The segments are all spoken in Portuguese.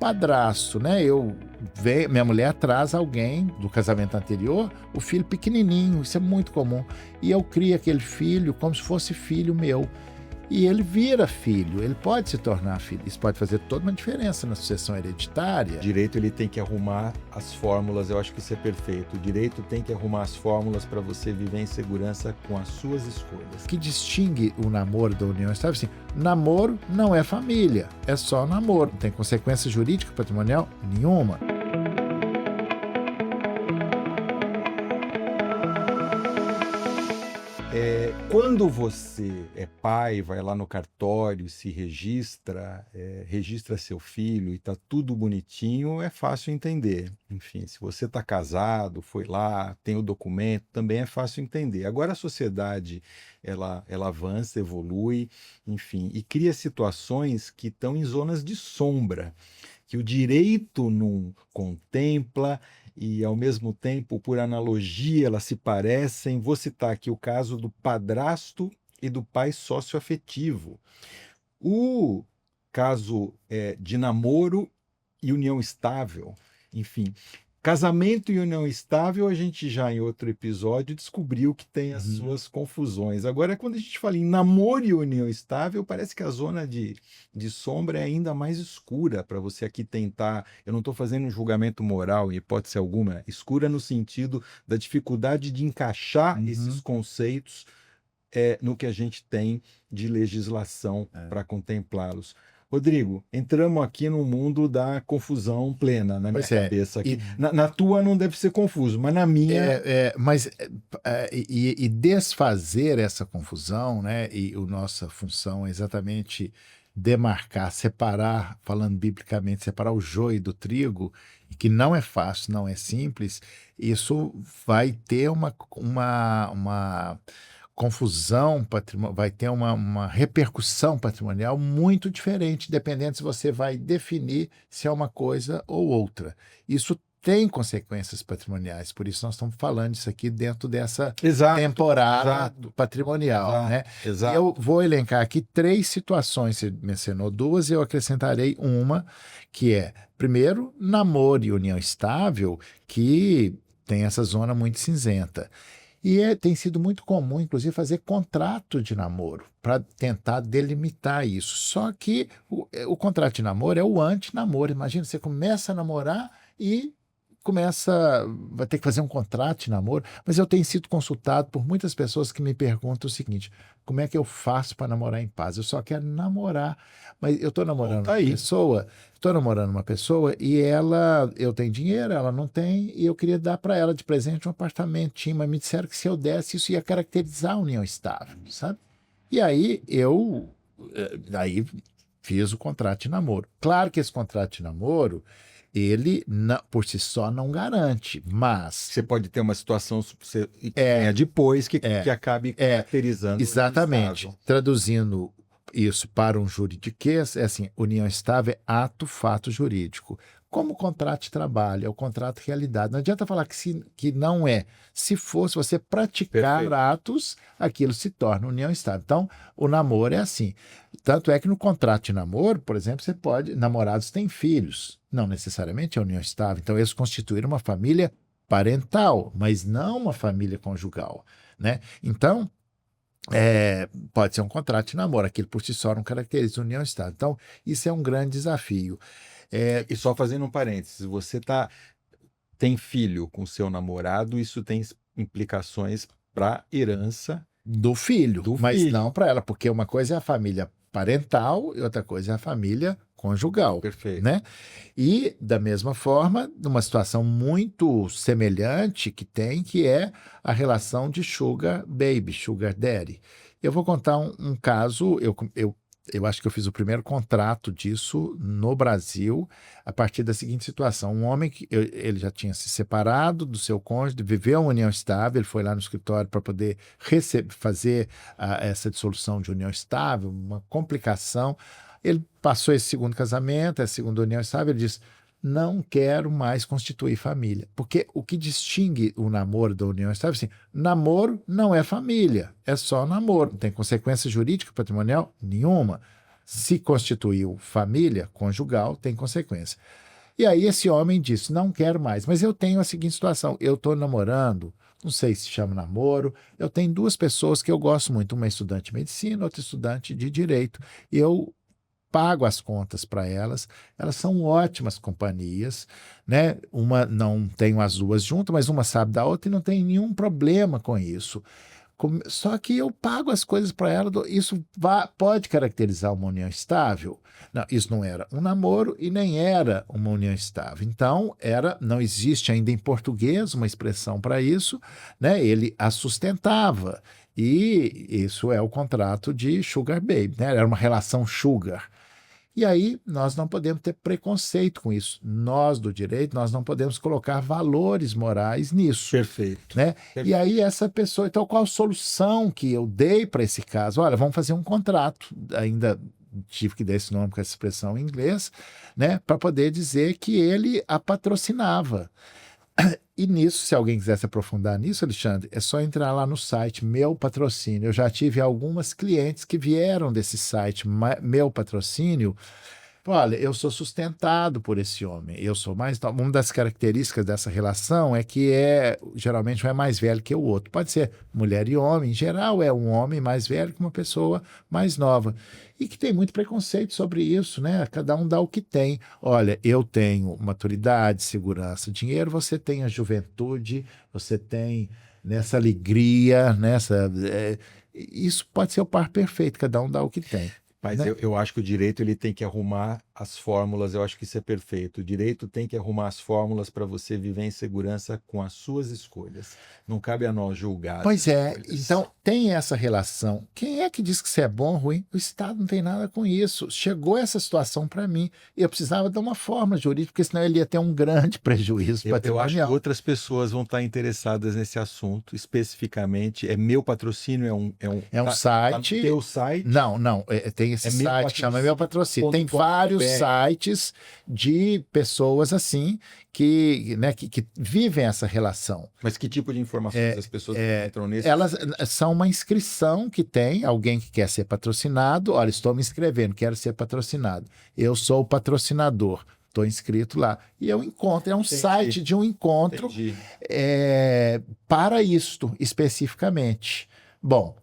padrasto, né? Minha mulher traz alguém do casamento anterior, o filho pequenininho, isso é muito comum. E eu crio aquele filho como se fosse filho meu. E ele vira filho, ele pode se tornar filho. Isso pode fazer toda uma diferença na sucessão hereditária. O direito ele tem que arrumar as fórmulas, eu acho que isso é perfeito. O direito tem que arrumar as fórmulas para você viver em segurança com as suas escolhas. O que distingue o namoro da união estável, assim, namoro não é família, é só namoro. Não tem consequência jurídica patrimonial nenhuma. Quando você é pai, vai lá no cartório, se registra, registra seu filho e está tudo bonitinho, é fácil entender. Enfim, se você está casado, foi lá, tem o documento, também é fácil entender. Agora a sociedade, ela avança, evolui, enfim, e cria situações que estão em zonas de sombra, que o direito não contempla e, ao mesmo tempo, por analogia, elas se parecem. Vou citar aqui o caso do padrasto e do pai socioafetivo. O caso de namoro e união estável, enfim. Casamento e união estável, a gente já em outro episódio descobriu que tem as suas confusões. Agora, quando a gente fala em namoro e união estável, parece que a zona de sombra é ainda mais escura para você aqui tentar. Eu não estou fazendo um julgamento moral, em hipótese alguma, escura no sentido da dificuldade de encaixar esses conceitos no que a gente tem de legislação para contemplá-los. Rodrigo, entramos aqui no mundo da confusão plena na minha cabeça. Aqui. Na tua não deve ser confuso, mas na minha... E desfazer essa confusão, né? E a nossa função é exatamente demarcar, separar, falando biblicamente, separar o joio do trigo, que não é fácil, não é simples. Isso vai ter uma confusão patrimonial, vai ter uma repercussão patrimonial muito diferente, dependendo se você vai definir se é uma coisa ou outra. Isso tem consequências patrimoniais, por isso nós estamos falando isso aqui dentro dessa temporada patrimonial. Né? Eu vou elencar aqui 3 situações, você mencionou 2, eu acrescentarei uma, que é, primeiro, namoro e união estável, que tem essa zona muito cinzenta. E tem sido muito comum, inclusive, fazer contrato de namoro para tentar delimitar isso. Só que o contrato de namoro é o anti-namoro. Imagina, você começa a namorar e vai ter que fazer um contrato de namoro. Mas eu tenho sido consultado por muitas pessoas que me perguntam o seguinte: como é que eu faço para namorar em paz? Eu só quero namorar, mas eu estou namorando uma pessoa e eu tenho dinheiro, ela não tem, e eu queria dar para ela de presente um apartamentinho, mas me disseram que se eu desse, isso ia caracterizar a união estável, sabe? E aí eu fiz o contrato de namoro. Claro que esse contrato de namoro, ele por si só não garante, mas... Você pode ter uma situação depois que acabe caracterizando. Exatamente. Traduzindo isso para um juridiquês, é assim, união estável é ato, fato jurídico. Como o contrato de trabalho, é o contrato de realidade. Não adianta falar que não é. Se você praticar atos, aquilo se torna união estável. Então, o namoro é assim. Tanto é que no contrato de namoro, por exemplo, namorados têm filhos. Não necessariamente é união estável. Então, eles constituíram uma família parental, mas não uma família conjugal. Né? Então, pode ser um contrato de namoro. Aquilo por si só não caracteriza união estável. Então, isso é um grande desafio. E só fazendo um parênteses, você tem filho com seu namorado, isso tem implicações para a herança do filho, mas não para ela, porque uma coisa é a família parental e outra coisa é a família conjugal. Perfeito. Né? E, da mesma forma, numa situação muito semelhante que é a relação de sugar baby, sugar daddy. Eu vou contar um caso, eu acho que eu fiz o primeiro contrato disso no Brasil a partir da seguinte situação. Um homem ele já tinha se separado do seu cônjuge, viveu uma união estável, ele foi lá no escritório para poder fazer essa dissolução de união estável, uma complicação. Ele passou esse segundo casamento, essa segunda união estável, ele disse: não quero mais constituir família. Porque o que distingue o namoro da união estável, assim, namoro não é família, é só namoro, não tem consequência jurídica patrimonial nenhuma. Se constituiu família conjugal, tem consequência. E aí esse homem disse, não quero mais, mas eu tenho a seguinte situação, eu estou namorando, não sei se chama namoro, eu tenho duas pessoas que eu gosto muito, uma é estudante de medicina, outra estudante de direito, e eu pago as contas para elas, elas são ótimas companhias, né? Uma não tenho as duas juntas, mas uma sabe da outra e não tem nenhum problema com isso. Só que eu pago as coisas para ela, isso pode caracterizar uma união estável? Não, isso não era um namoro e nem era uma união estável. Então, não existe ainda em português uma expressão para isso, né? Ele a sustentava. E isso é o contrato de Sugar Baby, né? Era uma relação sugar. E aí nós não podemos ter preconceito com isso. Nós do direito, nós não podemos colocar valores morais nisso. Perfeito. Né? Perfeito. E aí essa pessoa, então qual a solução que eu dei para esse caso? Olha, vamos fazer um contrato, ainda tive que dar esse nome com essa expressão em inglês, né, para poder dizer que ele a patrocinava. E nisso, se alguém quiser se aprofundar nisso, Alexandre, é só entrar lá no site Meu Patrocínio. Eu já tive algumas clientes que vieram desse site Meu Patrocínio. Olha, eu sou sustentado por esse homem, eu sou mais... Uma das características dessa relação é que geralmente um é mais velho que o outro. Pode ser mulher e homem, em geral é um homem mais velho que uma pessoa mais nova. E que tem muito preconceito sobre isso, né? Cada um dá o que tem. Olha, eu tenho maturidade, segurança, dinheiro, você tem a juventude, você tem nessa alegria, isso pode ser o par perfeito, cada um dá o que tem. Mas né? eu acho que o direito ele tem que arrumar as fórmulas, eu acho que isso é perfeito. O direito tem que arrumar as fórmulas para você viver em segurança com as suas escolhas. Não cabe a nós julgar. Pois é, então tem essa relação. Quem é que diz que isso é bom ou ruim? O Estado não tem nada com isso. Chegou essa situação para mim e eu precisava de uma forma jurídica, porque senão ele ia ter um grande prejuízo Eu acho que patrimonial. outras pessoas vão estar interessadas nesse assunto, especificamente. Meu Patrocínio É um tá site. no teu site? Não, tem esse site que chama Meu Patrocínio. Tem vários sites de pessoas assim que vivem essa relação. Mas que tipo de informações as pessoas entram nesse? Elas são uma inscrição que tem alguém que quer ser patrocinado. Olha, estou me inscrevendo, quero ser patrocinado. Eu sou o patrocinador. Estou inscrito lá. E eu encontro, é um site de um encontro para isto especificamente. Bom,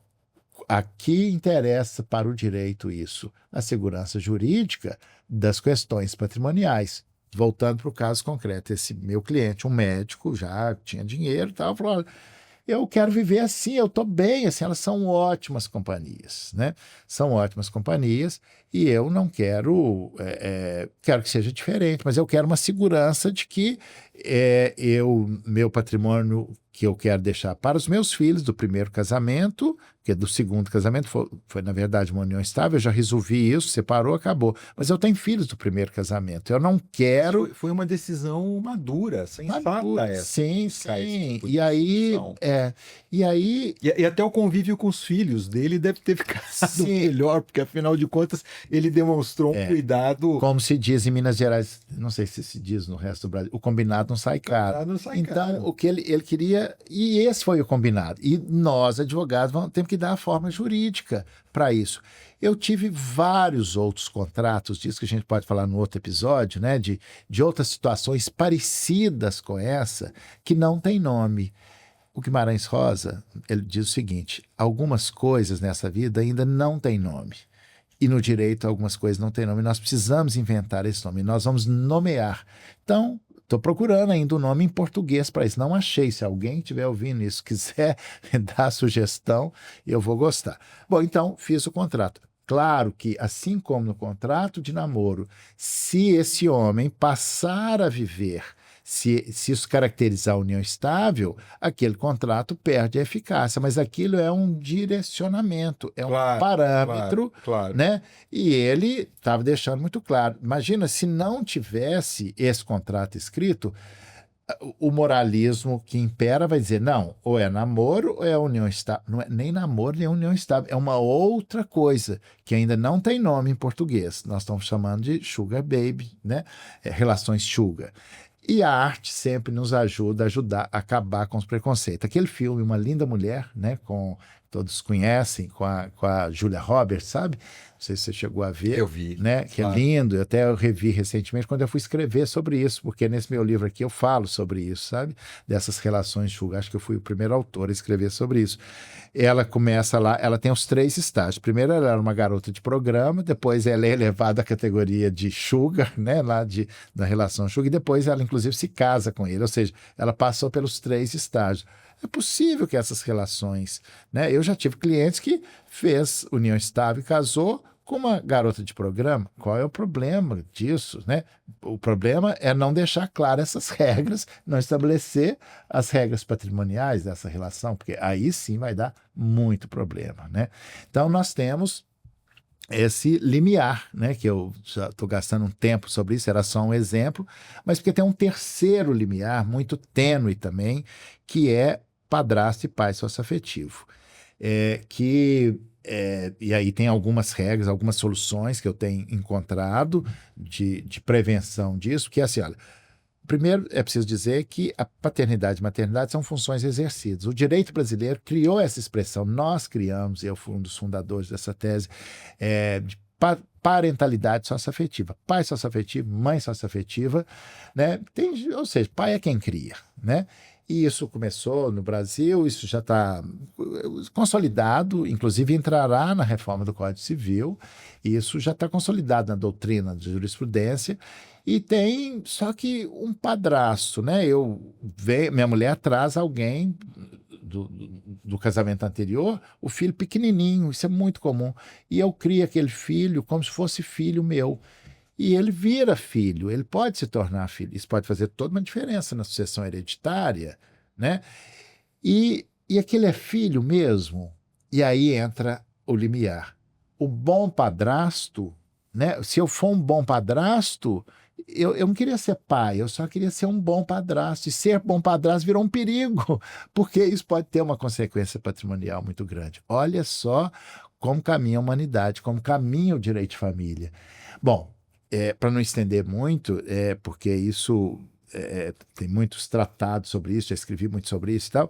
aqui interessa para o direito isso, a segurança jurídica das questões patrimoniais. Voltando para o caso concreto, esse meu cliente, um médico, já tinha dinheiro e tal, falou, olha, eu quero viver assim, eu estou bem, assim, elas são ótimas companhias, né? São ótimas companhias e eu não quero, quero que seja diferente, mas eu quero uma segurança de que meu patrimônio que eu quero deixar para os meus filhos do primeiro casamento, que do segundo casamento foi na verdade uma união estável, eu já resolvi isso, separou, acabou. Mas eu tenho filhos do primeiro casamento, eu não quero... Foi uma decisão madura, sensata essa. Sim. E aí... E até o convívio com os filhos dele deve ter ficado melhor, porque afinal de contas ele demonstrou um cuidado... Como se diz em Minas Gerais, não sei se diz no resto do Brasil, o combinado não sai caro. Então, o que ele queria... E esse foi o combinado. E nós, advogados, temos que dar a forma jurídica para isso. Eu tive vários outros contratos, disso que a gente pode falar no outro episódio, né, de outras situações parecidas com essa, que não tem nome. O Guimarães Rosa, ele diz o seguinte, algumas coisas nessa vida ainda não têm nome. E no direito algumas coisas não têm nome. Nós precisamos inventar esse nome, nós vamos nomear. Então, estou procurando ainda o nome em português para isso. Não achei. Se alguém estiver ouvindo isso, quiser dar sugestão, eu vou gostar. Bom, então, fiz o contrato. Claro que, assim como no contrato de namoro, se esse homem passar a viver, se isso caracterizar a união estável, aquele contrato perde a eficácia. Mas aquilo é um direcionamento, é um parâmetro, né? E ele estava deixando muito claro. Imagina, se não tivesse esse contrato escrito, o moralismo que impera vai dizer, não, ou é namoro ou é união estável. Não é nem namoro nem união estável, é uma outra coisa que ainda não tem nome em português. Nós estamos chamando de sugar baby, né? Relações sugar. E a arte sempre nos ajuda a acabar com os preconceitos. Aquele filme, Uma Linda Mulher, né, com todos conhecem, com a Julia Roberts, sabe? Não sei se você chegou a ver. Eu vi, Né? Que claro. é lindo. Até eu revi recentemente quando eu fui escrever sobre isso, porque nesse meu livro aqui eu falo sobre isso, sabe? Dessas relações sugar. Acho que eu fui o primeiro autor a escrever sobre isso. Ela começa lá, ela tem os 3 estágios. Primeiro ela era uma garota de programa, depois ela é elevada à categoria de sugar, né? Da relação sugar, e depois ela inclusive se casa com ele, ou seja, ela passou pelos 3 estágios. É possível que essas relações, né? Eu já tive clientes que fez união estável e casou com uma garota de programa. Qual é o problema disso, né? O problema é não deixar claras essas regras, não estabelecer as regras patrimoniais dessa relação, porque aí sim vai dar muito problema, né? Então nós temos esse limiar, né, que eu já estou gastando um tempo sobre isso, era só um exemplo, mas porque tem um terceiro limiar muito tênue também, que é padrasto e pai socioafetivo. E aí tem algumas regras, algumas soluções que eu tenho encontrado de prevenção disso, que é assim, olha, primeiro, é preciso dizer que a paternidade e maternidade são funções exercidas. O direito brasileiro criou essa expressão, nós criamos, eu fui um dos fundadores dessa tese, de parentalidade socioafetiva. Pai socioafetivo, mãe socioafetiva, né? Ou seja, pai é quem cria, né? E isso começou no Brasil, isso já está consolidado, inclusive entrará na reforma do Código Civil, e isso já está consolidado na doutrina de jurisprudência, e tem só que um padrasto, né? Minha mulher traz alguém do casamento anterior, o filho pequenininho, isso é muito comum, e eu crio aquele filho como se fosse filho meu. E ele vira filho, ele pode se tornar filho. Isso pode fazer toda uma diferença na sucessão hereditária, né? E aquele é filho mesmo. E aí entra o limiar. O bom padrasto, né? Se eu for um bom padrasto, eu não queria ser pai, eu só queria ser um bom padrasto. E ser bom padrasto virou um perigo, porque isso pode ter uma consequência patrimonial muito grande. Olha só como caminha a humanidade, como caminha o direito de família. Bom, para não estender muito, porque isso tem muitos tratados sobre isso, já escrevi muito sobre isso e tal.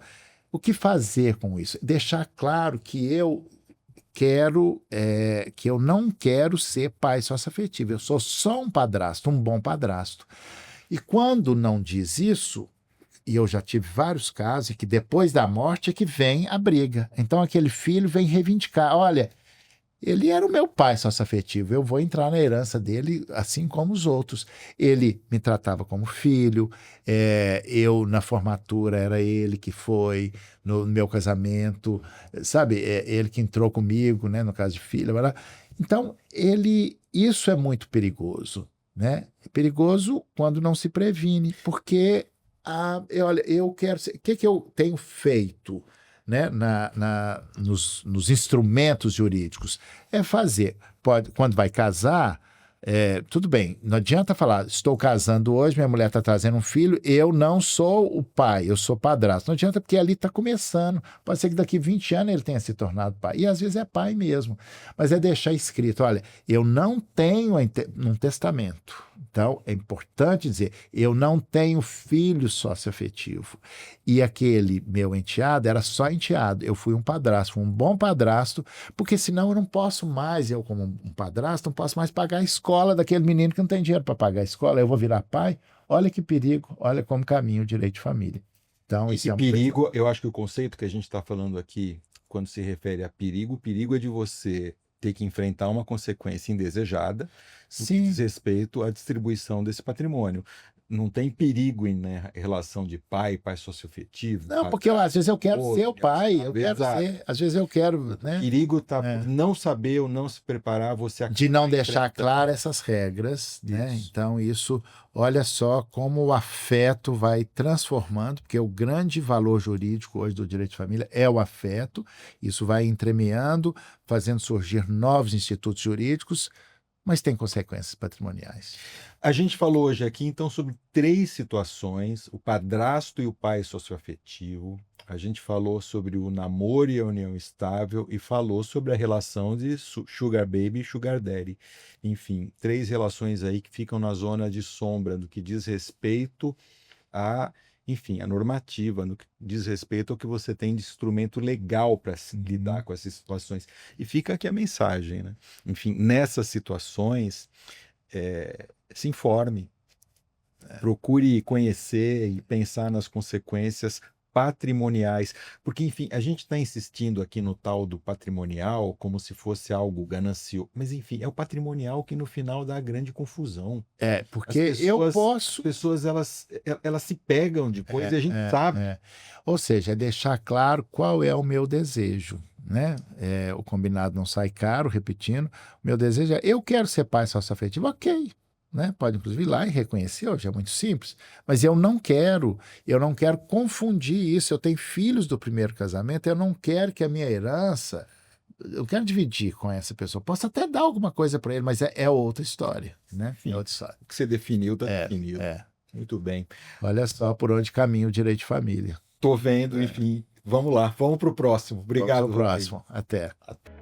O que fazer com isso? Deixar claro que eu não quero ser pai socioafetivo, eu sou só um padrasto, um bom padrasto. E quando não diz isso, e eu já tive vários casos, e que depois da morte é que vem a briga. Então aquele filho vem reivindicar, olha, ele era o meu pai socioafetivo, eu vou entrar na herança dele assim como os outros. Ele me tratava como filho, eu na formatura era ele que foi, no meu casamento, sabe? Ele que entrou comigo, né, no caso de filho. Então, isso é muito perigoso, né? É perigoso quando não se previne, porque olha, eu quero ser, o que eu tenho feito? Né, nos instrumentos jurídicos, quando vai casar, tudo bem, não adianta falar, estou casando hoje, minha mulher está trazendo um filho, eu não sou o pai, eu sou padrasto. Não adianta, porque ali está começando. Pode ser que daqui 20 anos ele tenha se tornado pai, e às vezes é pai mesmo. Mas é deixar escrito, olha, eu não tenho um testamento. Então, é importante dizer, eu não tenho filho socioafetivo. E aquele meu enteado era só enteado. Eu fui um padrasto, fui um bom padrasto, porque senão eu não posso mais, eu como um padrasto, não posso mais pagar a escola daquele menino que não tem dinheiro para pagar a escola. Eu vou virar pai? Olha que perigo, olha como caminha o direito de família. Então, isso E é um perigo, eu acho que o conceito que a gente está falando aqui, quando se refere a perigo, o perigo é de você ter que enfrentar uma consequência indesejada no que diz Sim. respeito à distribuição desse patrimônio. Não tem perigo em, né, relação de pai socioafetivo, Não, porque às vezes eu quero ser o pai, eu quero exato. ser, às vezes eu quero, O né? perigo está por não saber ou não se preparar, você De acaba não deixar enfrentando claras essas regras, né? isso. Então, olha só como o afeto vai transformando, porque o grande valor jurídico hoje do direito de família é o afeto, isso vai entremeando, fazendo surgir novos institutos jurídicos, mas tem consequências patrimoniais. A gente falou hoje aqui, então, sobre 3 situações: o padrasto e o pai socioafetivo. A gente falou sobre o namoro e a união estável e falou sobre a relação de sugar baby e sugar daddy. Enfim, 3 relações aí que ficam na zona de sombra do que diz respeito a enfim, a normativa, no que diz respeito ao que você tem de instrumento legal para lidar com essas situações. E fica aqui a mensagem, né? Enfim, nessas situações, se informe, procure conhecer e pensar nas consequências patrimoniais, porque, enfim, a gente está insistindo aqui no tal do patrimonial como se fosse algo ganancioso, mas, enfim, é o patrimonial que no final dá a grande confusão. As Porque eu pessoas, as posso. pessoas elas se pegam depois e a gente sabe. Ou seja, é deixar claro qual é o meu desejo, né? O combinado não sai caro, repetindo. O meu desejo é, eu quero ser pai socioafetivo, ok. Né? Pode inclusive ir lá e reconhecer, hoje é muito simples, mas eu não quero confundir isso. Eu tenho filhos do primeiro casamento, eu não quero que a minha herança, eu quero dividir com essa pessoa. Posso até dar alguma coisa para ele, mas é outra história, né? Enfim, É outra história. o que você definiu, está definido. Muito bem. Olha só por onde caminha o direito de família. Tô vendo, enfim. Vamos lá, vamos para o próximo. Obrigado, Vamos pro próximo. Até. Rodrigo.